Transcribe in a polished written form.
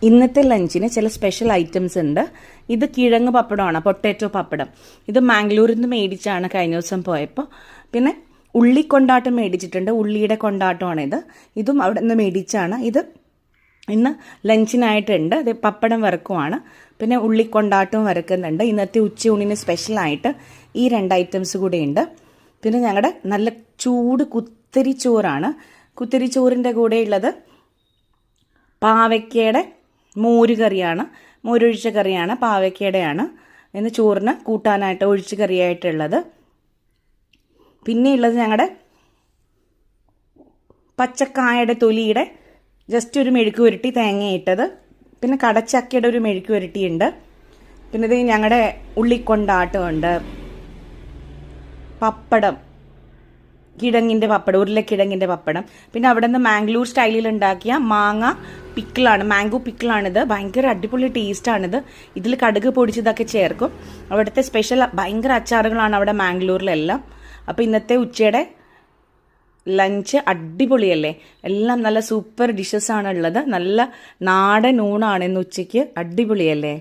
ഇന്നത്തെ ലഞ്ചിന് ചില സ്പെഷ്യൽ ഐറ്റംസ് ഉണ്ട്. ഇത് കിഴങ്ങ് പപ്പടമാണ്, പൊട്ടാറ്റോ പപ്പടം. ഇത് മാംഗ്ലൂരിൽ നിന്ന് മേടിച്ചാണ് കഴിഞ്ഞ ദിവസം പോയപ്പോൾ. പിന്നെ ഉള്ളി കൊണ്ടാട്ടം മേടിച്ചിട്ടുണ്ട്, ഉള്ളിയുടെ കൊണ്ടാട്ടമാണിത്. ഇതും അവിടെ നിന്ന് മേടിച്ചാണ്. ഇത് ഇന്ന് ലഞ്ചിനായിട്ടുണ്ട്. ഇത് പപ്പടം വറക്കുവാണ്, പിന്നെ ഉള്ളി കൊണ്ടാട്ടവും വറക്കുന്നുണ്ട്. ഇന്നത്തെ ഉച്ചയൂണിന് സ്പെഷ്യലായിട്ട് ഈ 2 ഐറ്റംസ് കൂടെ ഉണ്ട്. പിന്നെ ഞങ്ങളുടെ നല്ല ചൂട് കുത്തരി ചോറാണ്. കുത്തരി ചോറിൻ്റെ കൂടെ ഉള്ളത് പാവയ്ക്കയുടെ മോര് കറിയാണ്, മോരൊഴിച്ച കറിയാണ്, പാവയ്ക്കയുടെയാണ് ഇന്ന് ചോറിന് കൂട്ടാനായിട്ട് ഒഴിച്ച് കറിയായിട്ടുള്ളത്. പിന്നെ ഉള്ളത് ഞങ്ങളുടെ പച്ചക്കായയുടെ തൊലിയുടെ ജസ്റ്റ് ഒരു മെഴുക്ക് പുരട്ടി തേങ്ങയിട്ടത്, പിന്നെ കടച്ചക്കയുടെ ഒരു മെഴുക്ക് പുരട്ടിയുണ്ട്. പിന്നെ ഇത് ഞങ്ങളുടെ ഉള്ളിക്കൊണ്ടാട്ടമുണ്ട്, പപ്പടം, കിഴങ്ങിൻ്റെ പപ്പടം, ഉരുളക്കിഴങ്ങിൻ്റെ പപ്പടം. പിന്നെ അവിടെ നിന്ന് മാംഗ്ലൂർ സ്റ്റൈലിൽ ഉണ്ടാക്കിയ മാങ്ങ പിക്കിളാണ്, മാംഗോ പിക്കിളാണിത്. ഭയങ്കര അടിപൊളി ടേസ്റ്റാണിത്. ഇതിൽ കടുക് പൊടിച്ചതൊക്കെ ചേർക്കും. അവിടുത്തെ സ്പെഷ്യൽ ഭയങ്കര അച്ചാറുകളാണ് അവിടെ മാംഗ്ലൂരിലെല്ലാം. അപ്പോൾ ഇന്നത്തെ ഉച്ചയുടെ ലഞ്ച് അടിപൊളിയല്ലേ? എല്ലാം നല്ല സൂപ്പർ ഡിഷസ് ആണ് ഉള്ളത്. നല്ല നാടൻ ഊണാണ് ഇന്ന് ഉച്ചയ്ക്ക്. അടിപൊളിയല്ലേ?